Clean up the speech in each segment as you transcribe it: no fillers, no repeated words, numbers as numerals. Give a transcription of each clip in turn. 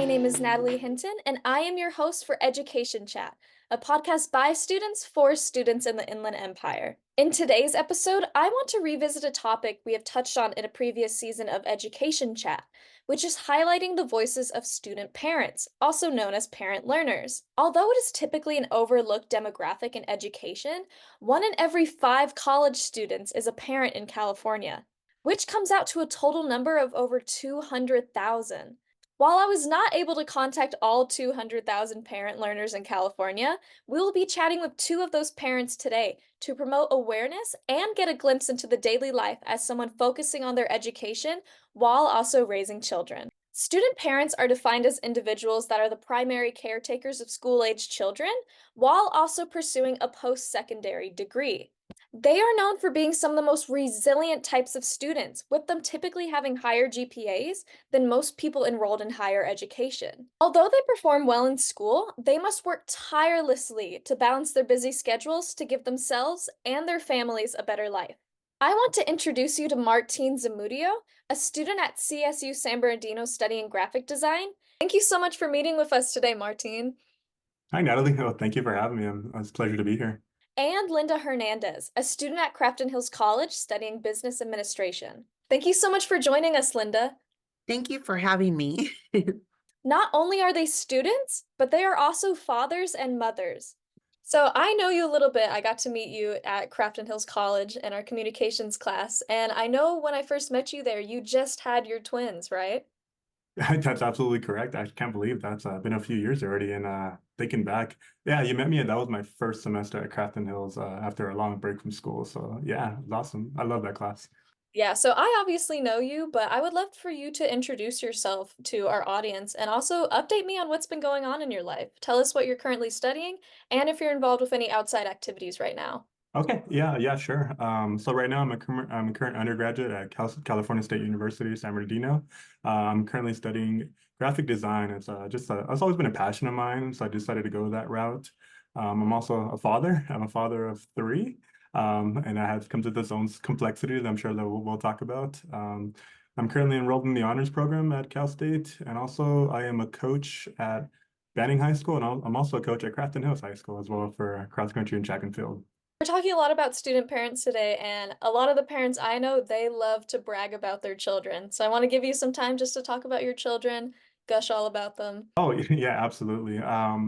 name is Natalie Hinton, and I am your host for Education Chat, a podcast by students for students in the Inland Empire. In today's episode, I want to revisit a topic we have touched on in a previous season of Education Chat, which is highlighting the voices of student parents, also known as parent learners. Although it is typically an overlooked demographic in education, 1 in every 5 college students is a parent in California, which comes out to a total number of over 200,000. While I was not able to contact all 200,000 parent learners in California, we will be chatting with 2 of those parents today to promote awareness and get a glimpse into the daily life as someone focusing on their education while also raising children. Student parents are defined as individuals that are the primary caretakers of school-aged children while also pursuing a post-secondary degree. They are known for being some of the most resilient types of students, with them typically having higher GPAs than most people enrolled in higher education. Although they perform well in school, they must work tirelessly to balance their busy schedules to give themselves and their families a better life. I want to introduce you to Martine Zamudio, a student at CSU San Bernardino studying graphic design. Thank you so much for meeting with us today, Martine. Hi, Natalie. Oh, thank you for having me. It's a pleasure to be here. And Linda Hernandez, a student at Crafton Hills College studying business administration. Thank you so much for joining us, Linda. Thank you for having me. Not only are they students, but they are also fathers and mothers. So I know you a little bit. I got to meet you at Crafton Hills College in our communications class, and I know when I first met you there, you just had your twins, right? That's absolutely correct. I can't believe that's been a few years already. And thinking back, yeah, you met me, and that was my first semester at Crafton Hills after a long break from school. So yeah, it was awesome. I love that class. Yeah, so I obviously know you, but I would love for you to introduce yourself to our audience and also update me on what's been going on in your life. Tell us what you're currently studying and if you're involved with any outside activities right now. Okay, yeah, sure. So right now I'm a current undergraduate at California State University, San Bernardino. I'm currently studying graphic design. It's always been a passion of mine, so I decided to go that route. I'm also a father. I'm a father of 3, and that has comes with its own complexities. I'm sure that we'll talk about. I'm currently enrolled in the honors program at Cal State, and also I am a coach at Banning High School, and I'm also a coach at Crafton Hills High School as well for cross country and track and field. We're talking a lot about student parents today, and a lot of the parents I know, they love to brag about their children. So I want to give you some time just to talk about your children, gush all about them. Oh, yeah, absolutely.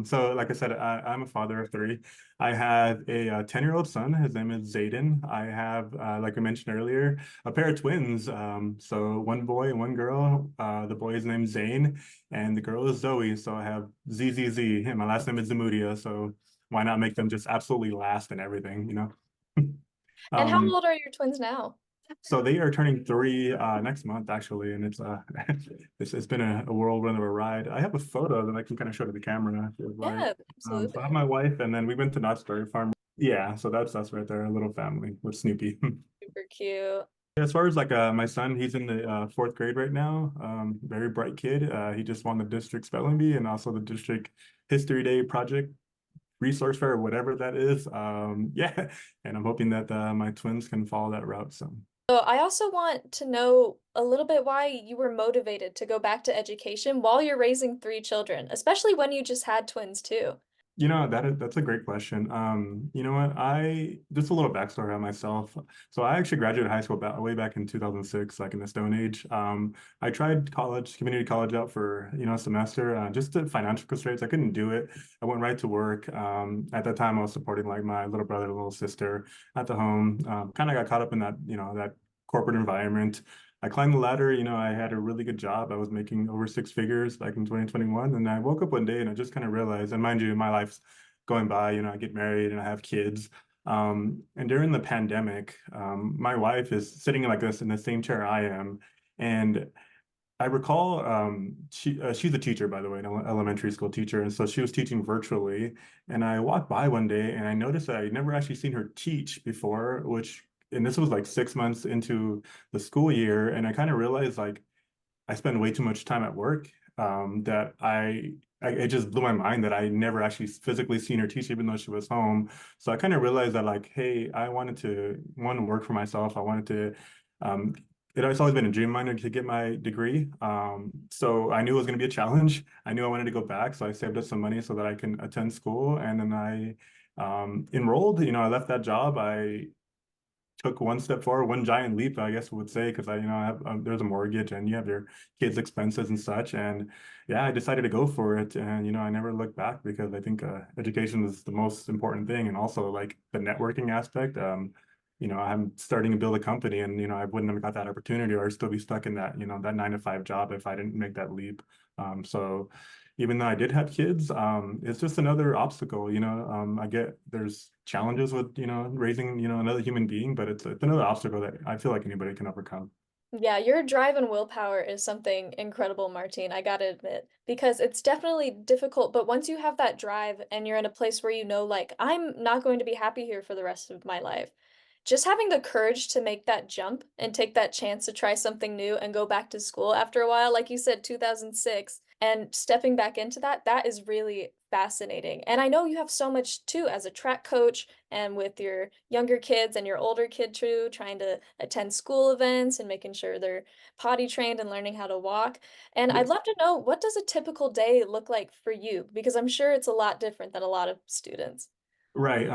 So like I said, I'm a father of 3. I have a 10-year-old son. His name is Zayden. I have, like I mentioned earlier, a pair of twins. So one boy and one girl. The boy is named Zane, and the girl is Zoe. So I have ZZZ, and my last name is Zamudio. So why not make them just absolutely last and everything, you know? And how Um, old are your twins now? so they are turning 3 next month, actually, and it's it's been a whirlwind of a ride. I have a photo that I can kind of show to the camera if you'd like. Yeah, So I have absolutely. my wife, and then we went to Knott's Berry Farm. Yeah, so that's us right there, a little family with Snoopy. Super cute. As far as like my son, he's in the 4th grade right now. Very bright kid. He just won the district spelling bee and also the district history day project resource fair, whatever that is. Yeah, and I'm hoping that my twins can follow that route. So. So I also want to know a little bit why you were motivated to go back to education while you're raising 3 children, especially when you just had twins too. That's a great question. You know what? I just a little backstory on myself. So I actually graduated high school way back in 2006, like in the Stone Age. I tried community college out for, a semester, just to financial constraints. I couldn't do it. I went right to work. At that time, I was supporting like my little brother and little sister at the home. Kind of got caught up in that, that corporate environment. I climbed the ladder, I had a really good job. I was making over 6 figures back in 2021. And I woke up one day and I just kind of realized, and mind you, my life's going by, I get married and I have kids. And during the pandemic, my wife is sitting like this in the same chair I am. And I recall she's a teacher, by the way, an elementary school teacher. And so she was teaching virtually. And I walked by one day and I noticed that I'd never actually seen her teach before, and this was like 6 months into the school year. And I kind of realized like I spend way too much time at work, that it just blew my mind that I never actually physically seen her teach, even though she was home. So I kind of realized that like, hey, I wanted to, one, work for myself. I wanted to, um, it's always been a dream of mine to get my degree. So I knew it was going to be a challenge. I knew I wanted to go back, so I saved up some money so that I can attend school. And then I enrolled. I left that job. I took one step forward, one giant leap, I guess we would say, because I have there's a mortgage and you have your kids' expenses and such. And yeah, I decided to go for it, and I never looked back because I think education is the most important thing, and also like the networking aspect. I'm starting to build a company, and I wouldn't have got that opportunity, or I'd still be stuck in that that 9 to 5 job if I didn't make that leap. So even though I did have kids, it's just another obstacle. I get there's challenges with raising another human being, but it's another obstacle that I feel like anybody can overcome. Yeah, your drive and willpower is something incredible, Martine, I gotta admit, because it's definitely difficult, but once you have that drive and you're in a place where like, I'm not going to be happy here for the rest of my life, just having the courage to make that jump and take that chance to try something new and go back to school after a while, like you said, 2006, and stepping back into that, that is really fascinating. And I know you have so much too as a track coach and with your younger kids and your older kid too, trying to attend school events and making sure they're potty trained and learning how to walk. And Yeah. I'd love to know, what does a typical day look like for you? Because I'm sure it's a lot different than a lot of students. Right.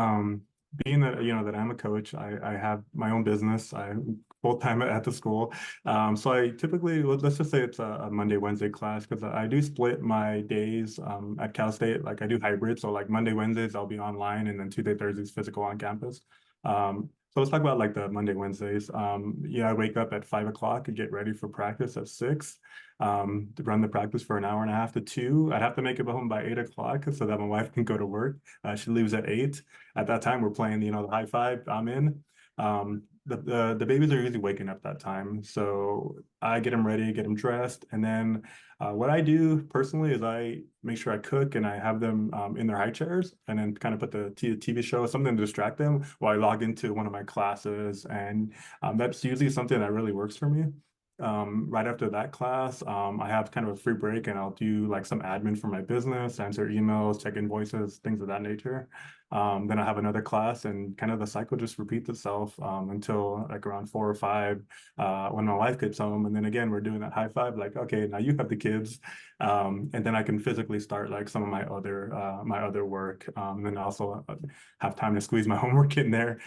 Being that that I'm a coach, I have my own business. I'm full time at the school. So I typically let's just say it's a Monday, Wednesday class because I do split my days at Cal State. Like I do hybrid. So like Monday, Wednesdays I'll be online, and then Tuesday, Thursdays physical on campus. So let's talk about like the Monday, Wednesdays. Yeah, I wake up at 5 o'clock and get ready for practice at 6. To run the practice for an hour and a half to 2. I'd have to make it home by 8 o'clock so that my wife can go to work. She leaves at 8. At that time, we're playing, the high five. I'm in. The babies are usually waking up that time, so I get them ready, get them dressed, and then what I do personally is I make sure I cook and I have them in their high chairs, and then kind of put the TV show, something to distract them while I log into one of my classes, and that's usually something that really works for me. Right after that class, I have kind of a free break, and I'll do like some admin for my business, answer emails, check invoices, things of that nature. Then I have another class, and kind of the cycle just repeats itself until like around 4 or 5 when my wife gets home. And then again, we're doing that high five, like, okay, now you have the kids. And then I can physically start like some of my other work. And also have time to squeeze my homework in there,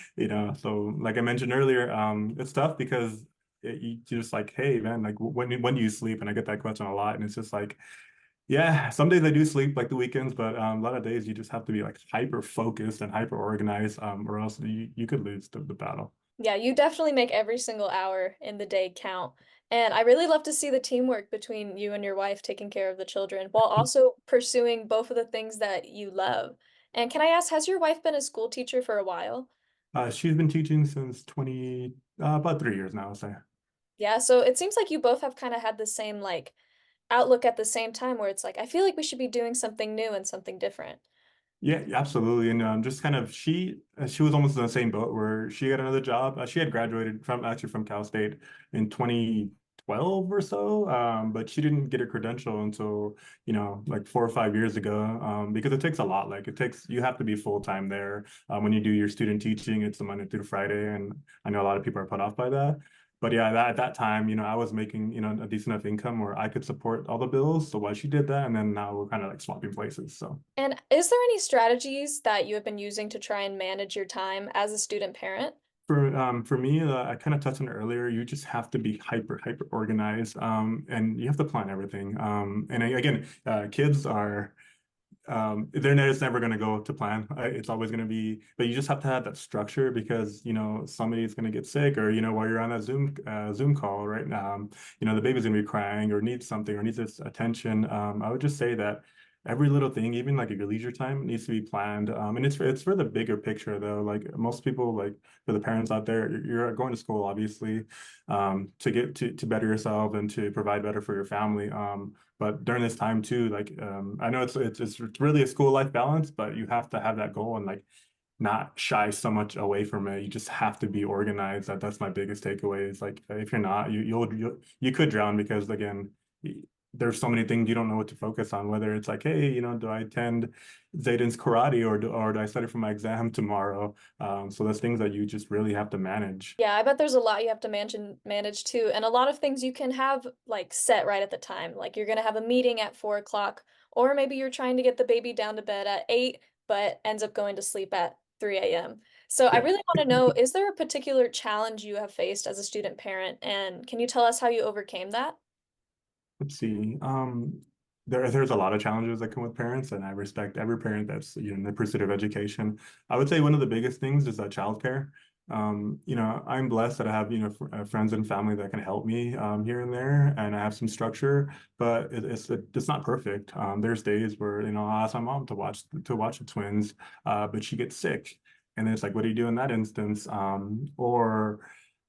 So like I mentioned earlier, it's tough because you're just like, hey man, like when do you sleep? And I get that question a lot, and it's just like, yeah, some days I do sleep like the weekends, but a lot of days you just have to be like hyper focused and hyper organized, or else you could lose the battle. Yeah, you definitely make every single hour in the day count. And I really love to see the teamwork between you and your wife taking care of the children while also pursuing both of the things that you love. And can I ask, has your wife been a school teacher for a while? She's been teaching since about 3 years now, I'll say. Yeah, so it seems like you both have kind of had the same like outlook at the same time where it's like, I feel like we should be doing something new and something different. Yeah, absolutely. And just kind of she was almost in the same boat where she got another job. She had graduated from Cal State in 2012 or so, but she didn't get her credential until like 4 or 5 years ago, because it takes a lot. Like you have to be full time there. When you do your student teaching, it's a Monday through Friday, and I know a lot of people are put off by that. But yeah, at that time, I was making, a decent enough income where I could support all the bills. So while she did that, and then now we're kind of like swapping places. So. And is there any strategies that you have been using to try and manage your time as a student parent? For me, I kind of touched on it earlier. You just have to be hyper organized, and you have to plan everything. And again, kids are their net is never going to go to plan. It's always going to be, but you just have to have that structure because somebody's going to get sick, or while you're on that Zoom call, right? The baby's going to be crying or needs something or needs this attention. I would just say that every little thing, even like your leisure time, needs to be planned. And it's for the bigger picture though. Like most people, like for the parents out there, you're going to school obviously, to get to better yourself and to provide better for your family. But during this time too, like I know it's really a school life balance, but you have to have that goal and like not shy so much away from it. You just have to be organized. That's my biggest takeaway. Is like if you're not, you could drown because again, there's so many things you don't know what to focus on, whether it's like, hey, do I attend Zayden's karate or do I study for my exam tomorrow? So there's things that you just really have to manage. Yeah, I bet there's a lot you have to manage too, and a lot of things you can have like set right at the time. Like you're gonna have a meeting at 4 o'clock, or maybe you're trying to get the baby down to bed at 8, but ends up going to sleep at 3 a.m. So I Yeah. really want to know, is there a particular challenge you have faced as a student parent, and can you tell us how you overcame that? Let's see. There's a lot of challenges that come with parents, and I respect every parent that's in the pursuit of education. I would say one of the biggest things is childcare. I'm blessed that I have friends and family that can help me here and there, and I have some structure, but it's not perfect. There's days where I'll ask my mom to watch the twins, but she gets sick, and then it's like, what do you do in that instance? Or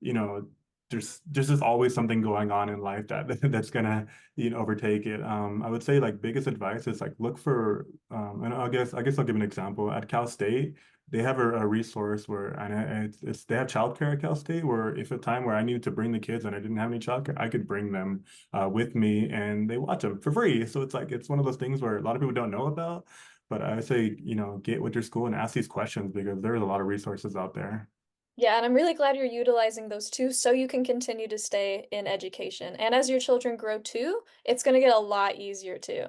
you know there's just always something going on in life that's gonna overtake it. I would say like biggest advice is like look for and I guess I'll give an example. At Cal State, they have a resource where and it's they have childcare at Cal State where if a time where I needed to bring the kids and I didn't have any childcare, I could bring them with me and they watch them for free. So it's like it's one of those things where a lot of people don't know about. But I would say, get with your school and ask these questions because there's a lot of resources out there. Yeah, and I'm really glad you're utilizing those too so you can continue to stay in education. And as your children grow too, it's going to get a lot easier too.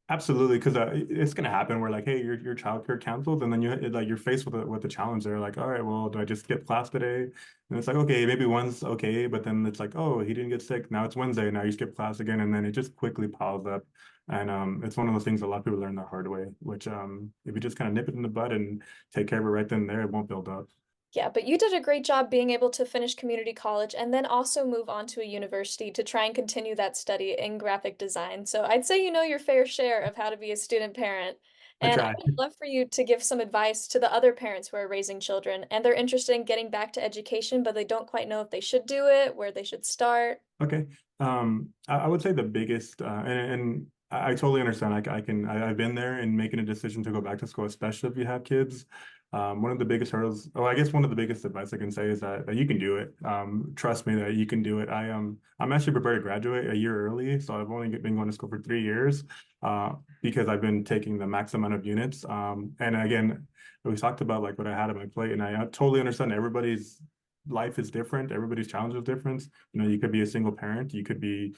Absolutely, because it's gonna happen where like, hey, your childcare canceled, and then you're faced with a challenge. They're like, all right, well, do I just skip class today? And it's like, okay, maybe one's okay, but then it's like, oh, he didn't get sick. Now it's Wednesday. Now you skip class again, and then it just quickly piles up. And it's one of those things a lot of people learn the hard way. Which if you just kind of nip it in the bud and take care of it right then and there, it won't build up. Yeah, but you did a great job being able to finish community college and then also move on to a university to try and continue that study in graphic design. So I'd say you know your fair share of how to be a student parent. I And I try. would love for you to give some advice to the other parents who are raising children and they're interested in getting back to education, but they don't quite know if they should do it, where they should start. Okay. I would say the biggest, and I totally understand. I've been there in making a decision to go back to school, especially if you have kids. One of the biggest hurdles, I guess one of the biggest advice I can say is that you can do it. Trust me that you can do it. I'm actually prepared to graduate a year early, so I've only been going to school for 3 years, because I've been taking the max amount of units. And again, we talked about like what I had on my plate, and I totally understand everybody's life is different. Everybody's challenge is different. You could be a single parent, you could be,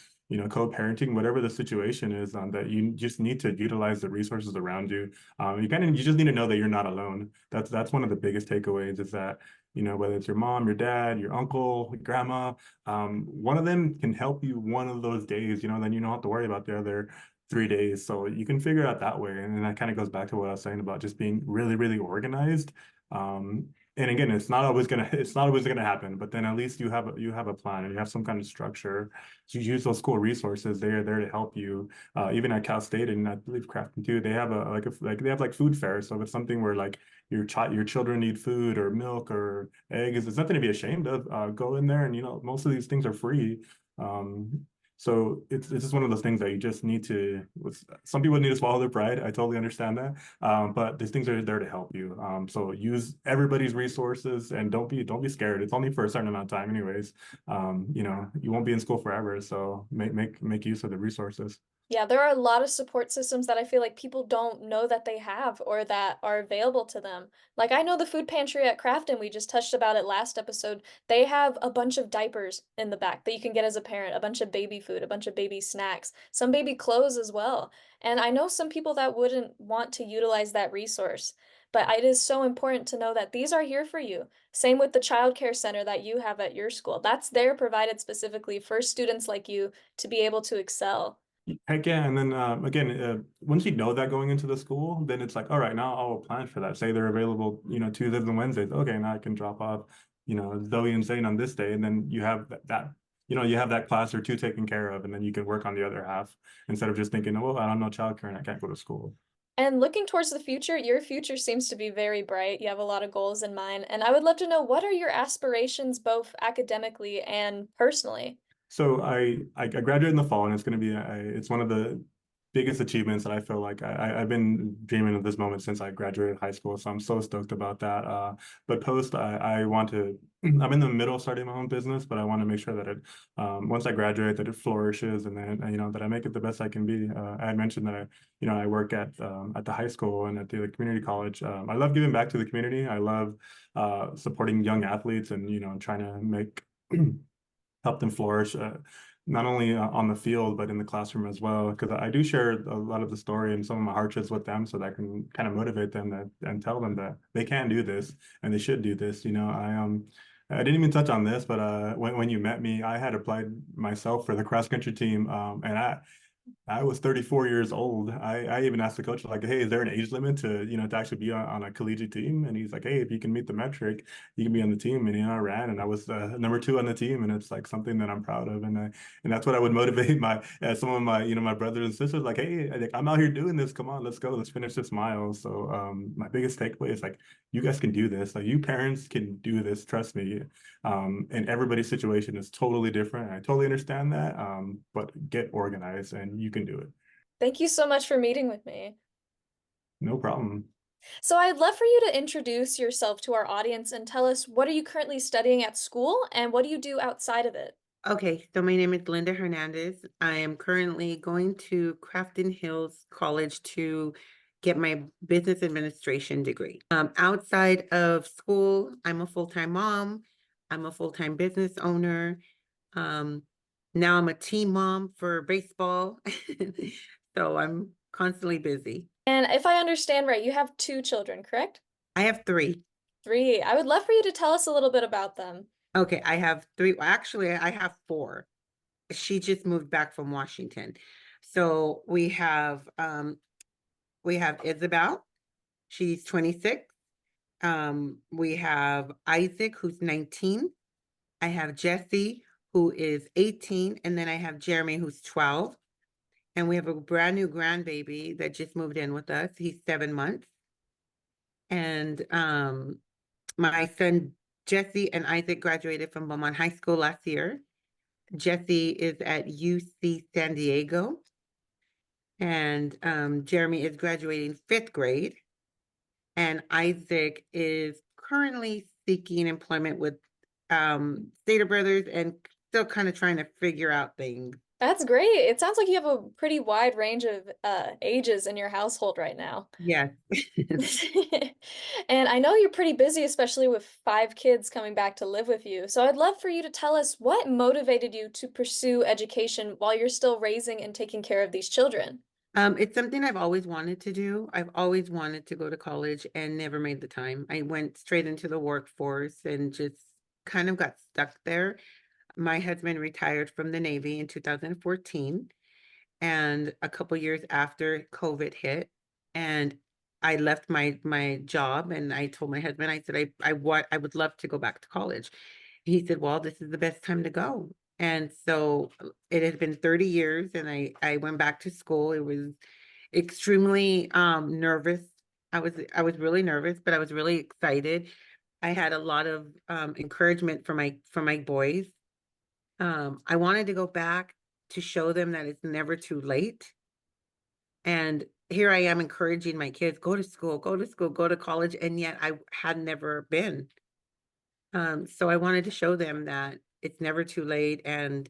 co-parenting, whatever the situation is, that you just need to utilize the resources around you. You just need to know that you're not alone. That's one of the biggest takeaways is that, whether it's your mom, your dad, your uncle, your grandma, one of them can help you one of those days, then you don't have to worry about the other 3 days. So you can figure it out that way. And then that kind of goes back to what I was saying about just being really, really organized. And again, it's not always gonna happen, but then at least you have a plan and you have some kind of structure. So you use those school resources. They are there to help you. Even at Cal State and I believe Crafton too, they have they have like food fairs. So if it's something where like your children need food or milk or eggs, it's nothing to be ashamed of. Go in there and most of these things are free. Um, so it's just one of those things that you just need to. Some people need to swallow their pride. I totally understand that. But these things are there to help you. So use everybody's resources and don't be scared. It's only for a certain amount of time, anyways. You won't be in school forever, so make use of the resources. Yeah, there are a lot of support systems that I feel like people don't know that they have or that are available to them. Like I know the food pantry at Crafton, we just touched about it last episode. They have a bunch of diapers in the back that you can get as a parent, a bunch of baby food, a bunch of baby snacks, some baby clothes as well. And I know some people that wouldn't want to utilize that resource, but it is so important to know that these are here for you. Same with the childcare center that you have at your school. That's there provided specifically for students like you to be able to excel. Heck yeah. And then again, once you know that going into the school, then it's like, all right, now I'll plan for that. Say they're available, Tuesdays and Wednesdays. Okay, now I can drop off, Zoe and Zane on this day. And then you have you have that class or two taken care of, and then you can work on the other half instead of just thinking, oh, I don't know childcare and I can't go to school. And looking towards the future, your future seems to be very bright. You have a lot of goals in mind. And I would love to know what are your aspirations, both academically and personally? So I graduate in the fall, and it's going to be it's one of the biggest achievements that I feel like I've been dreaming of this moment since I graduated high school. So I'm so stoked about that. But post, I want to, I'm in the middle of starting my own business, but I want to make sure that it, once I graduate, that it flourishes and then, that I make it the best I can be. I had mentioned that I work at the high school and at the community college. I love giving back to the community. I love supporting young athletes and, trying to make, help them flourish, not only on the field, but in the classroom as well. Because I do share a lot of the story and some of my hardships with them so that I can kind of motivate them and tell them that they can do this and they should do this. I didn't even touch on this, but when you met me, I had applied myself for the cross country team, and I was 34 years old. I even asked the coach, like, hey, is there an age limit to actually be on a collegiate team? And he's like, hey, if you can meet the metric, you can be on the team. And, I ran and I was number 2 on the team. And it's like something that I'm proud of. And that's what I would motivate some of my, my brothers and sisters, like, hey, I'm out here doing this. Come on, let's go. Let's finish this mile. So my biggest takeaway is like, you guys can do this. Like, you parents can do this. Trust me. And everybody's situation is totally different. I totally understand that. But get organized and you can do it. Thank you so much for meeting with me. No problem. So I'd love for you to introduce yourself to our audience and tell us, what are you currently studying at school and what do you do outside of it? Okay, so my name is Linda Hernandez. I am currently going to Crafton Hills College to get my business administration degree. Outside of school, I'm a full-time mom. I'm a full-time business owner. Now I'm a team mom for baseball. So I'm constantly busy. And if I understand right, you have 2 children, correct? I have 3. 3. I would love for you to tell us a little bit about them. Okay, I have 3. Well, actually, I have 4. She just moved back from Washington. So we have Isabel, she's 26. We have Isaac, who's 19. I have Jesse, who is 18, and then I have Jeremy, who's 12. And we have a brand new grandbaby that just moved in with us. He's 7 months. And my son Jesse and Isaac graduated from Beaumont High School last year. Jesse is at UC San Diego. And Jeremy is graduating 5th grade. And Isaac is currently seeking employment with Stater Brothers and still kind of trying to figure out things. That's great. It sounds like you have a pretty wide range of ages in your household right now. Yes. And I know you're pretty busy, especially with 5 kids coming back to live with you. So I'd love for you to tell us what motivated you to pursue education while you're still raising and taking care of these children. It's something I've always wanted to do. I've always wanted to go to college and never made the time. I went straight into the workforce and just kind of got stuck there. My husband retired from the Navy in 2014, and a couple years after COVID hit, and I left my job, and I told my husband, I said, I would love to go back to college. He said, well, this is the best time to go. And so it had been 30 years, and I went back to school. It was extremely nervous. I was really nervous, but I was really excited. I had a lot of encouragement from my boys. I wanted to go back to show them that it's never too late. And here I am encouraging my kids, go to school, go to school, go to college. And yet I had never been. So I wanted to show them that it's never too late, and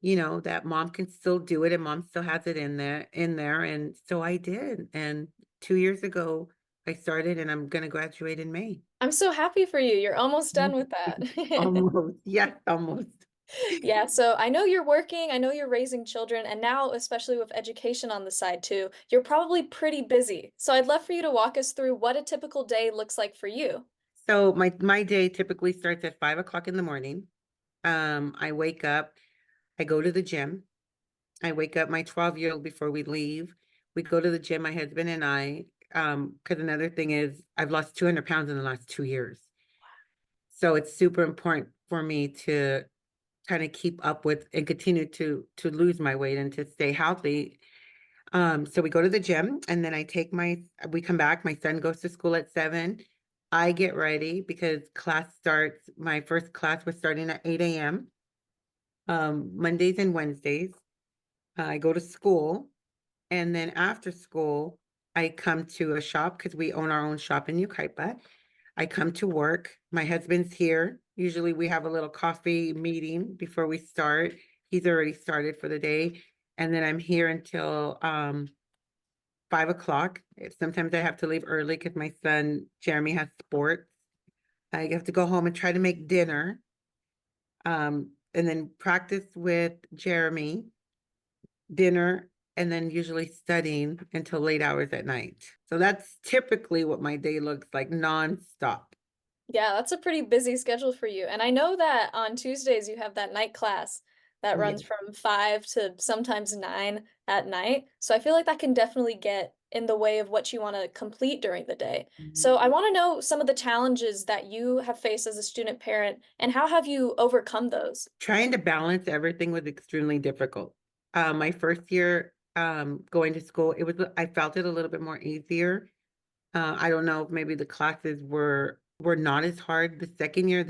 that mom can still do it, and mom still has it in there. And so I did. And 2 years ago I started, and I'm gonna graduate in May. I'm so happy for you. You're almost done with that. Almost. Yes, almost. Yeah, so I know you're working, I know you're raising children, and now, especially with education on the side too, you're probably pretty busy. So I'd love for you to walk us through what a typical day looks like for you. So my day typically starts at 5 o'clock in the morning. I wake up, I go to the gym. I wake up my 12-year-old before we leave. We go to the gym, my husband and I, because another thing is I've lost 200 pounds in the last 2 years. So it's super important for me to kind of keep up with and continue to lose my weight and to stay healthy. So we go to the gym, and then we come back, my son goes to school at 7. I get ready because my first class was starting at 8 a.m. Mondays and Wednesdays. I go to school. And then after school, I come to a shop because we own our own shop in Yucaipa. I come to work. My husband's here. Usually we have a little coffee meeting before we start. He's already started for the day. And then I'm here until 5 o'clock. Sometimes I have to leave early because my son Jeremy has sports. I have to go home and try to make dinner. And then practice with Jeremy, dinner, and then usually studying until late hours at night. So that's typically what my day looks like, nonstop. Yeah, that's a pretty busy schedule for you. And I know that on Tuesdays you have that night class that Yeah. runs from 5 to sometimes 9 at night. So I feel like that can definitely get in the way of what you want to complete during the day. So I want to know some of the challenges that you have faced as a student parent and how have you overcome those? Trying to balance everything was extremely difficult. My first year going to school, I felt it a little bit more easier. I don't know if maybe the classes were not as hard. The second year,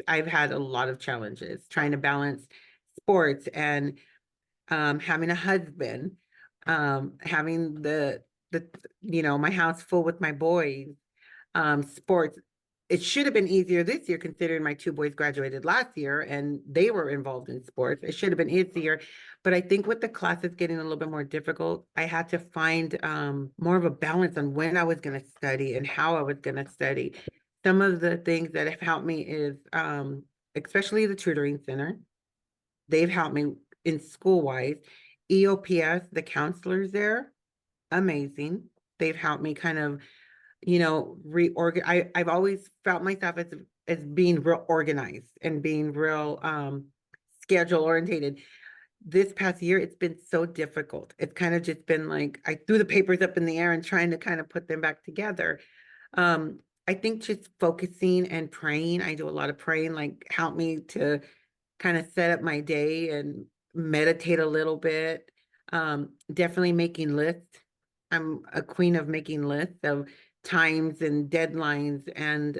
I've had a lot of challenges trying to balance sports and having a husband, having the my house full with my boys, sports. It should have been easier this year considering my two boys graduated last year and they were involved in sports. It should have been easier. But I think with the classes getting a little bit more difficult, I had to find more of a balance on when I was going to study and how I was going to study. Some of the things that have helped me is especially the tutoring center. They've helped me in school wise. EOPS, the counselors there, amazing. They've helped me kind of reorganize. I've always felt myself as being real organized and being real schedule orientated. This past year, it's been so difficult. It's kind of just been like I threw the papers up in the air and trying to kind of put them back together. I think just focusing and praying. I do a lot of praying, like help me to kind of set up my day and meditate a little bit. Definitely making lists. I'm a queen of making lists of times and deadlines and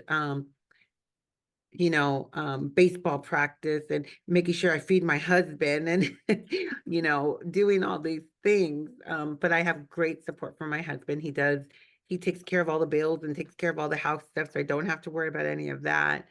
baseball practice and making sure I feed my husband and doing all these things. But I have great support from my husband. He takes care of all the bills and takes care of all the house stuff, so I don't have to worry about any of that.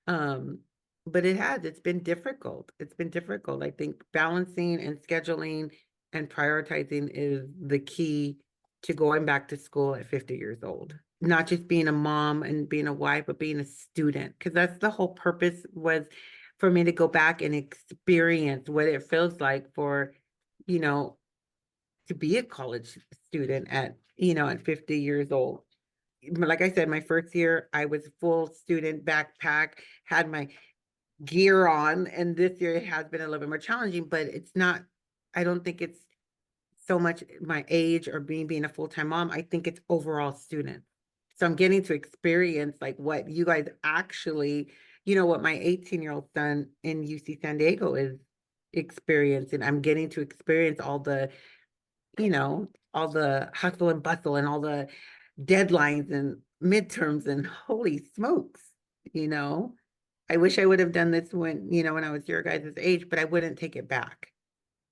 Um, but it's been difficult. It's been difficult. I think balancing and scheduling and prioritizing is the key to going back to school at 50 years old. Not just being a mom and being a wife, but being a student. Because that's the whole purpose was for me to go back and experience what it feels like for, to be a college student at 50 years old. Like I said, my first year, I was full student backpack, had my gear on, and this year it has been a little bit more challenging, but I don't think it's so much my age or being a full-time mom. I think it's overall student. So I'm getting to experience like what you guys actually, what my 18-year-old son in UC San Diego is experiencing. I'm getting to experience all the hustle and bustle and all the deadlines and midterms and holy smokes, you know. I wish I would have done this when I was your guys' age, but I wouldn't take it back.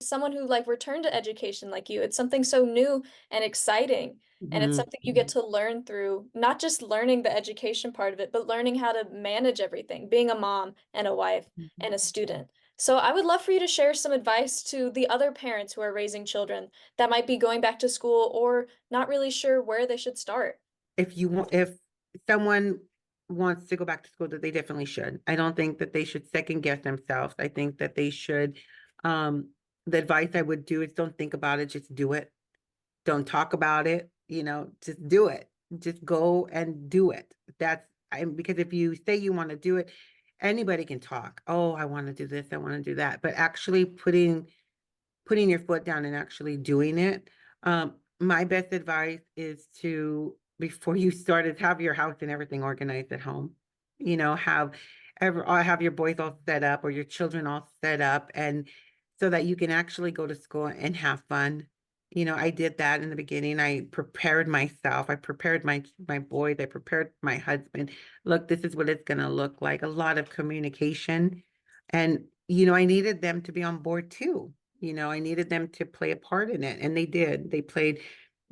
Someone who like returned to education like you, it's something so new and exciting. And it's Mhm. something you get to learn through not just learning the education part of it, but learning how to manage everything, being a mom and a wife and a student. So I would love for you to share some advice to the other parents who are raising children that might be going back to school or not really sure where they should start. If someone wants to go back to school, that they definitely should. I don't think that they should second guess themselves. I think that they should, the advice I would do is don't think about it, just do it. Don't talk about it, just do it. Just go and do it. Because if you say you want to do it, anybody can talk. Oh, I want to do this, I want to do that. But actually putting your foot down and actually doing it. My best advice is before you start, is have your house and everything organized at home. Have your boys all set up or your children all set up, and so that you can actually go to school and have fun. I did that in the beginning. I prepared myself. I prepared my boys. I prepared my husband. Look, this is what it's going to look like. A lot of communication. And, I needed them to be on board too. I needed them to play a part in it, and they did. They played.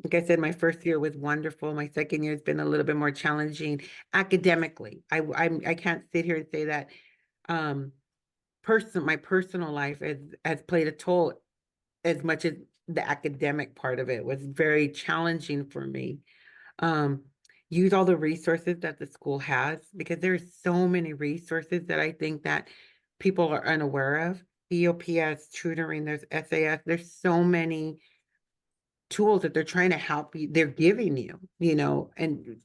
Like I said, my first year was wonderful. My second year has been a little bit more challenging academically. I can't sit here and say that um my personal life has played a toll as much as the academic part of it was very challenging for me. Um, use all the resources that the school has, because there's so many resources that I think that people are unaware of. EOPS, tutoring, there's SAS, there's so many tools that they're trying to help you, they're giving you, and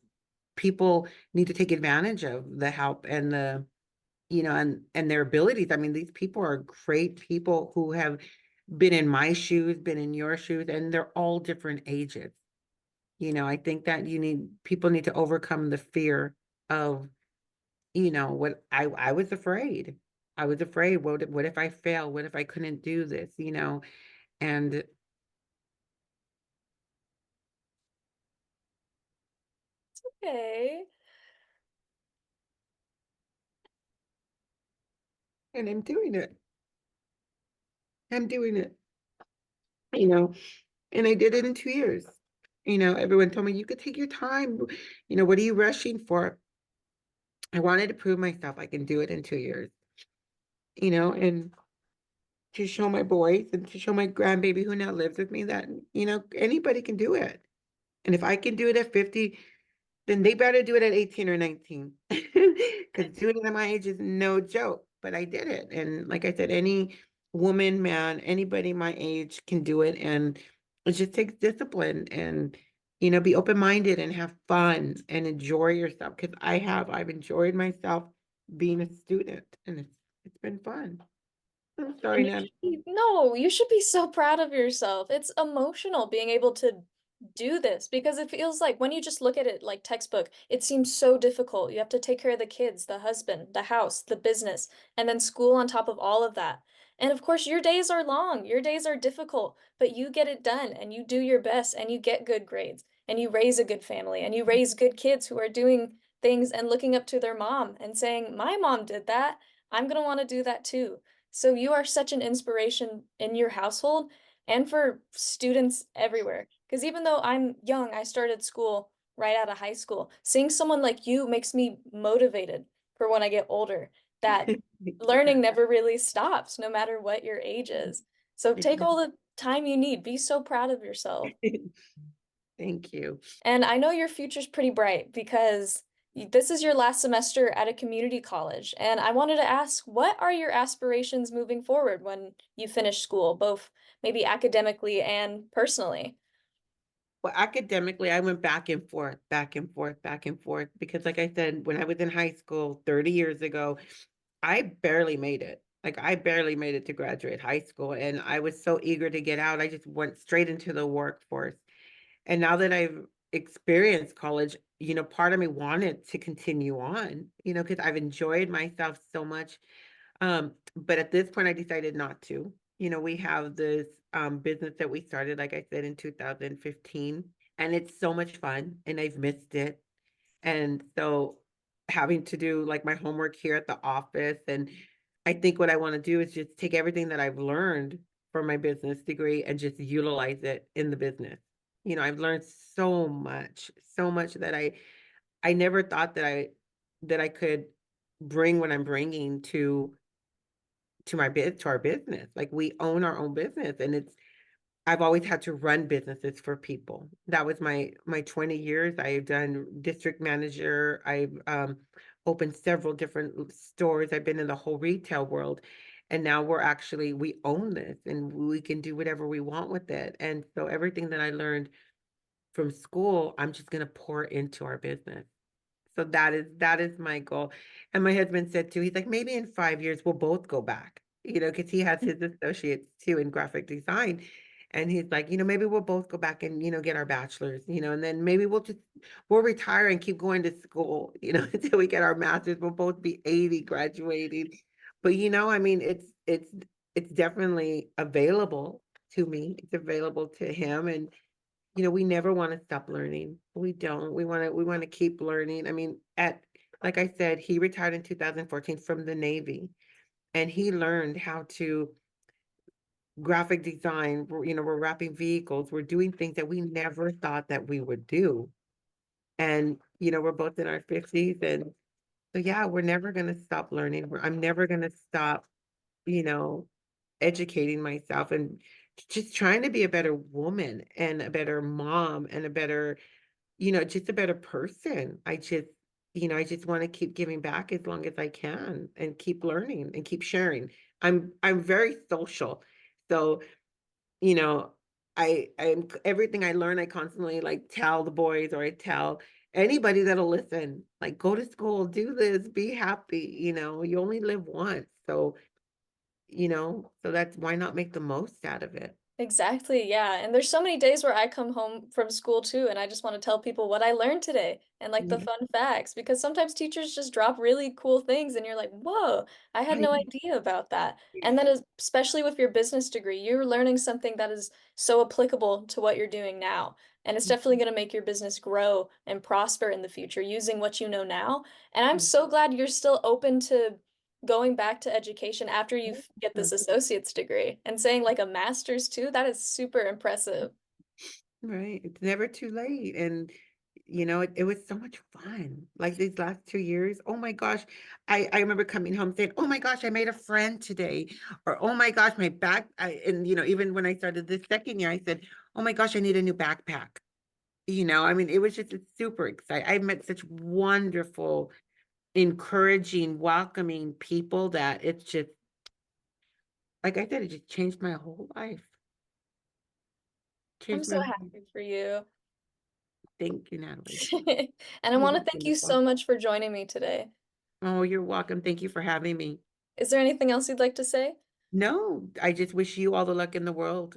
people need to take advantage of the help and and their abilities. I mean, these people are great people who have been in my shoes, been in your shoes, and they're all different ages. I think that people need to overcome the fear of, what I was afraid. I was afraid, what if I fail? What if I couldn't do this? And Okay. and I'm doing it. I'm doing it, you know, and I did it in 2 years. Everyone told me you could take your time. What are you rushing for? I wanted to prove myself I can do it in 2 years, and to show my boys and to show my grandbaby who now lives with me that, anybody can do it. And if I can do it at 50, then they better do it at 18 or 19. Because doing it at my age is no joke. But I did it. And like I said, any woman, man, anybody my age can do it. And it just takes discipline and, be open-minded and have fun and enjoy yourself. Because I've enjoyed myself being a student, and it's been fun. I'm sorry, And Nat. no, you should be so proud of yourself. It's emotional being able to do this because it feels like when you just look at it like textbook, it seems so difficult. You have to take care of the kids, the husband, the house, the business, and then school on top of all of that. And of course, your days are long, your days are difficult, but you get it done and you do your best and you get good grades and you raise a good family and you raise good kids who are doing things and looking up to their mom and saying, "My mom did that. I'm gonna want to do that too." So you are such an inspiration in your household and for students everywhere. Because even though I'm young, I started school right out of high school. Seeing someone like you makes me motivated for when I get older, that learning never really stops, no matter what your age is. So take all the time you need. Be so proud of yourself. Thank you. And I know your future's pretty bright because this is your last semester at a community college. And I wanted to ask, what are your aspirations moving forward when you finish school, both maybe academically and personally? Well, academically, I went back and forth, back and forth, back and forth, because like I said, when I was in high school 30 years ago, I barely made it. Like I barely made it to graduate high school, and I was so eager to get out. I just went straight into the workforce. And now that I've experienced college, part of me wanted to continue on, because I've enjoyed myself so much. But at this point, I decided not to. We have this business that we started, like I said, in 2015, and it's so much fun, and I've missed it. And so having to do like my homework here at the office, and I think what I want to do is just take everything that I've learned from my business degree and just utilize it in the business. I've learned so much that I never thought that I could bring what I'm bringing to our business. Like we own our own business, and I've always had to run businesses for people. That was my 20 years. I've done district manager. I've opened several different stores. I've been in the whole retail world. And now we own this and we can do whatever we want with it. And so everything that I learned from school, I'm just going to pour into our business. So that is my goal. And my husband said too, he's like, maybe in 5 years we'll both go back, because he has his associates too in graphic design. And he's like, maybe we'll both go back and, get our bachelors, and then maybe we'll retire and keep going to school, until we get our masters. We'll both be 80 graduating. But I mean, it's definitely available to me. It's available to him. And we never want to stop learning. We don't. We want to keep learning. I mean, like I said, he retired in 2014 from the Navy, and he learned how to graphic design, we're wrapping vehicles, we're doing things that we never thought that we would do. And, we're both in our 50s. And so, yeah, we're never going to stop learning. I'm never going to stop, you know, educating myself and just trying to be a better woman and a better mom and a better, just a better person. I just want to keep giving back as long as I can and keep learning and keep sharing. I'm very social. So, you know, I'm everything I learn, I constantly like tell the boys, or I tell anybody that'll listen, like, go to school, do this, be happy, you only live once. So that's why not make the most out of it. Exactly, yeah. And there's so many days where I come home from school too, and I just want to tell people what I learned today and like the Yeah. fun facts because sometimes teachers just drop really cool things and you're like, whoa, I had no idea about that. And then especially with your business degree, you're learning something that is so applicable to what you're doing now. And it's definitely going to make your business grow and prosper in the future using what you know now. And I'm so glad you're still open to going back to education after you get this associate's degree and saying like a master's too, that is super impressive. Right. It's never too late. And it was so much fun. Like these last 2 years. Oh my gosh. I remember coming home saying, oh my gosh, I made a friend today. Or oh my gosh, my back and even when I started this second year, I said, oh my gosh, I need a new backpack. I mean, it was just super exciting. I met such wonderful, encouraging, welcoming people that it's just, like I said, it just changed my whole life. I'm Changed so my whole life. happy for you. Thank you, Natalie. And I You've want to been thank you wonderful. so much for joining me today. Oh, you're welcome. Thank you for having me. Is there anything else you'd like to say? No, I just wish you all the luck in the world.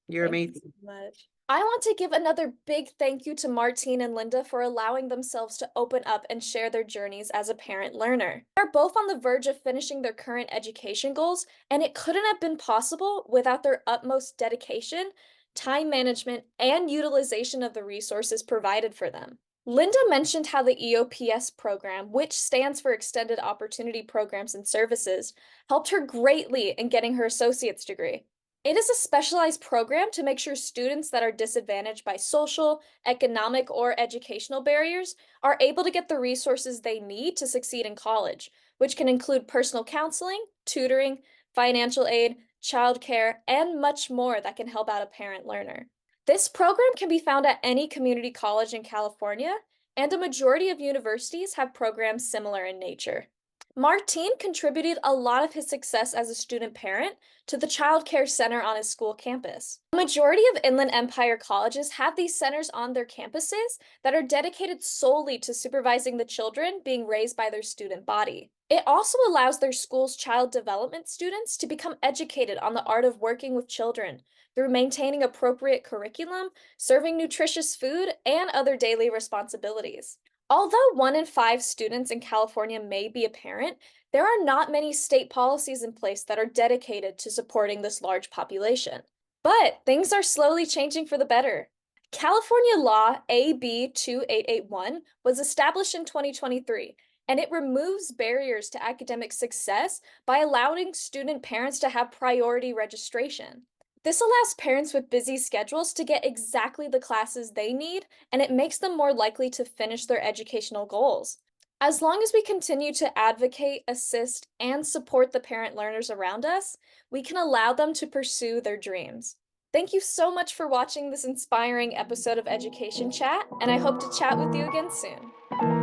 You're Thank you so amazing. much. I want to give another big thank you to Martine and Linda for allowing themselves to open up and share their journeys as a parent learner. They're both on the verge of finishing their current education goals, and it couldn't have been possible without their utmost dedication, time management, and utilization of the resources provided for them. Linda mentioned how the EOPS program, which stands for Extended Opportunity Programs and Services, helped her greatly in getting her associate's degree. It is a specialized program to make sure students that are disadvantaged by social, economic, or educational barriers are able to get the resources they need to succeed in college, which can include personal counseling, tutoring, financial aid, childcare, and much more that can help out a parent learner. This program can be found at any community college in California, and a majority of universities have programs similar in nature. Martine contributed a lot of his success as a student parent to the child care center on his school campus. The majority of Inland Empire colleges have these centers on their campuses that are dedicated solely to supervising the children being raised by their student body. It also allows their school's child development students to become educated on the art of working with children through maintaining appropriate curriculum, serving nutritious food, and other daily responsibilities. Although 1 in 5 students in California may be a parent, there are not many state policies in place that are dedicated to supporting this large population. But things are slowly changing for the better. California Law AB 2881 was established in 2023, and it removes barriers to academic success by allowing student parents to have priority registration. This allows parents with busy schedules to get exactly the classes they need, and it makes them more likely to finish their educational goals. As long as we continue to advocate, assist, and support the parent learners around us, we can allow them to pursue their dreams. Thank you so much for watching this inspiring episode of Education Chat, and I hope to chat with you again soon.